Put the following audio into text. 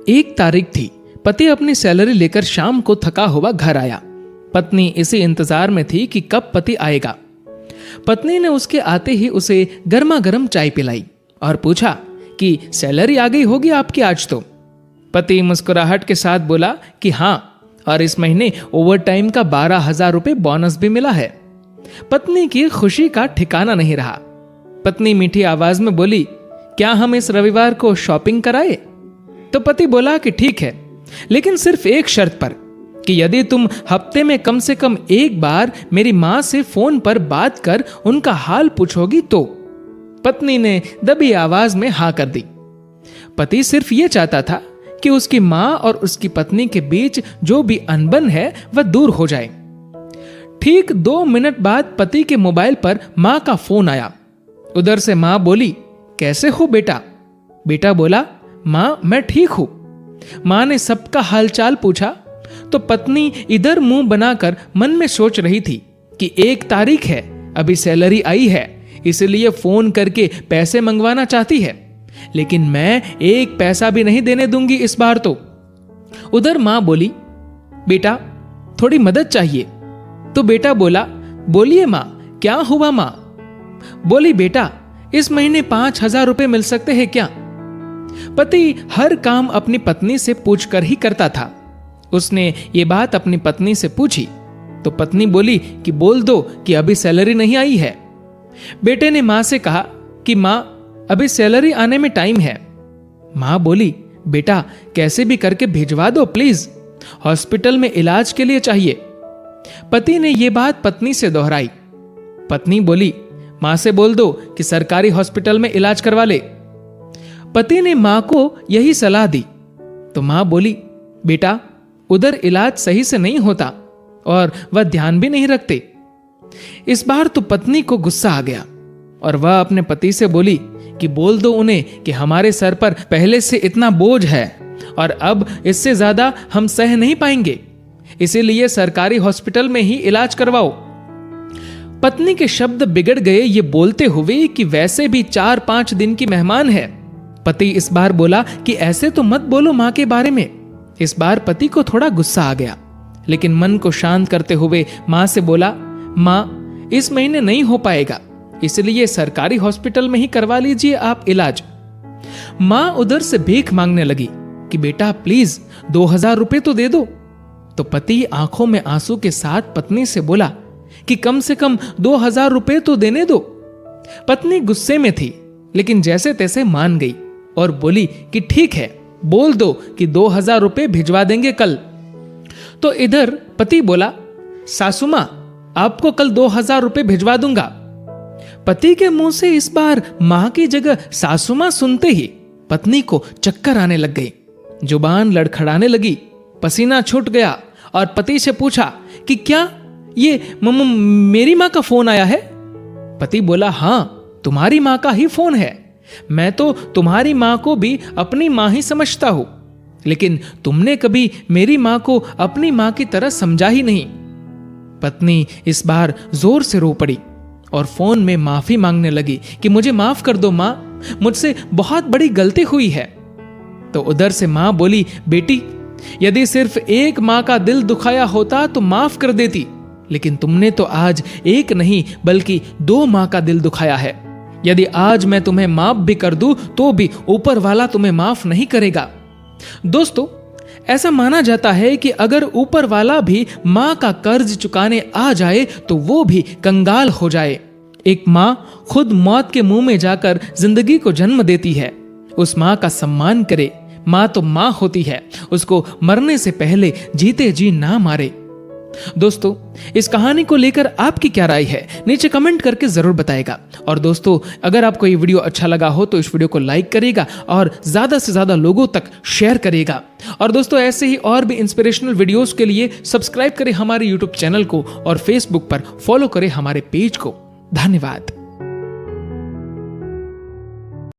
1 तारीख थी। पति अपनी सैलरी लेकर शाम को थका हुआ घर आया। पत्नी इसी इंतजार में थी कि कब पति आएगा। पत्नी ने उसके आते ही उसे गर्मा गर्म चाय पिलाई और पूछा कि सैलरी आ गई होगी आपकी आज तो। पति मुस्कुराहट के साथ बोला कि हाँ, और इस महीने ओवर टाइम का 12,000 रुपए बोनस भी मिला है। पत्नी की खुशी का ठिकाना नहीं रहा। पत्नी मीठी आवाज में बोली, क्या हम इस रविवार को शॉपिंग कराए? तो पति बोला कि ठीक है, लेकिन सिर्फ एक शर्त पर, कि यदि तुम हफ्ते में कम से कम एक बार मेरी मां से फोन पर बात कर उनका हाल पूछोगी तो। पत्नी ने दबी आवाज में हाँ कर दी। पति सिर्फ यह चाहता था कि उसकी मां और उसकी पत्नी के बीच जो भी अनबन है वह दूर हो जाए। ठीक 2 मिनट बाद पति के मोबाइल पर मां का फोन आया। उधर से मां बोली, कैसे हो बेटा? बेटा बोला, मां मैं ठीक हूं। मां ने सबका हालचाल पूछा तो पत्नी इधर मुंह बनाकर मन में सोच रही थी कि 1 तारीख है, अभी सैलरी आई है, इसलिए फोन करके पैसे मंगवाना चाहती है, लेकिन मैं 1 पैसा भी नहीं देने दूंगी इस बार तो। उधर मां बोली, बेटा थोड़ी मदद चाहिए। तो बेटा बोला, बोलिए मां, क्या हुआ मां? बोली, बेटा इस महीने 5,000 रुपए मिल सकते हैं क्या? पति हर काम अपनी पत्नी से पूछकर ही करता था। उसने ये बात अपनी पत्नी से पूछी तो पत्नी बोली कि बोल दो कि अभी सैलरी नहीं आई है। बेटे ने मां से कहा कि मां अभी सैलरी आने में टाइम है। मां बोली, बेटा कैसे भी करके भिजवा दो प्लीज, हॉस्पिटल में इलाज के लिए चाहिए। पति ने यह बात पत्नी से दोहराई। पत्नी बोली, मां से बोल दो कि सरकारी हॉस्पिटल में इलाज करवा ले। पति ने मां को यही सलाह दी तो मां बोली, बेटा उधर इलाज सही से नहीं होता और वह ध्यान भी नहीं रखते। इस बार तो पत्नी को गुस्सा आ गया और वह अपने पति से बोली कि बोल दो उन्हें कि हमारे सर पर पहले से इतना बोझ है और अब इससे ज्यादा हम सह नहीं पाएंगे, इसीलिए सरकारी हॉस्पिटल में ही इलाज करवाओ। पत्नी के शब्द बिगड़ गए ये बोलते हुए कि वैसे भी 4-5 दिन की मेहमान है। पति इस बार बोला कि ऐसे तो मत बोलो मां के बारे में। इस बार पति को थोड़ा गुस्सा आ गया, लेकिन मन को शांत करते हुए मां से बोला, मां इस महीने नहीं हो पाएगा, इसलिए सरकारी हॉस्पिटल में ही करवा लीजिए आप इलाज। मां उधर से भीख मांगने लगी कि बेटा प्लीज 2,000 रुपए तो दे दो। तो पति आंखों में आंसू के साथ पत्नी से बोला कि कम से कम 2,000 रुपए तो देने दो। पत्नी गुस्से में थी, लेकिन जैसे तैसे मान गई और बोली कि ठीक है, बोल दो कि 2,000 रुपए भिजवा देंगे कल। तो इधर पति बोला, सासू मां आपको कल 2,000 रुपए भिजवा दूंगा। पति के मुंह से इस बार मां की जगह सासू मां सुनते ही पत्नी को चक्कर आने लग गई, जुबान लड़खड़ाने लगी, पसीना छूट गया और पति से पूछा कि क्या ये मेरी मां का फोन आया है? पति बोला, हां तुम्हारी मां का ही फोन है। मैं तो तुम्हारी मां को भी अपनी मां ही समझता हूं, लेकिन तुमने कभी मेरी मां को अपनी मां की तरह समझा ही नहीं। पत्नी इस बार जोर से रो पड़ी और फोन में माफी मांगने लगी कि मुझे माफ कर दो मां, मुझसे बहुत बड़ी गलती हुई है। तो उधर से मां बोली, बेटी यदि सिर्फ एक मां का दिल दुखाया होता तो माफ कर देती, लेकिन तुमने तो आज एक नहीं बल्कि 2 मां का दिल दुखाया है। यदि आज मैं तुम्हें माफ भी कर दूं तो भी ऊपर वाला तुम्हें माफ नहीं करेगा। दोस्तों, ऐसा माना जाता है कि अगर ऊपर वाला भी मां का कर्ज चुकाने आ जाए तो वो भी कंगाल हो जाए। एक मां खुद मौत के मुंह में जाकर जिंदगी को जन्म देती है। उस मां का सम्मान करे। मां तो मां होती है, उसको मरने से पहले जीते जी ना मारे। दोस्तों, इस कहानी को लेकर आपकी क्या राय है नीचे कमेंट करके जरूर बताएगा। और दोस्तों, अगर आपको ये वीडियो अच्छा लगा हो तो इस वीडियो को लाइक करिएगा और ज्यादा से ज्यादा लोगों तक शेयर करिएगा। और दोस्तों, ऐसे ही और भी इंस्पिरेशनल वीडियोस के लिए सब्सक्राइब करें हमारे यूट्यूब चैनल को और फेसबुक पर फॉलो करें हमारे पेज को। धन्यवाद।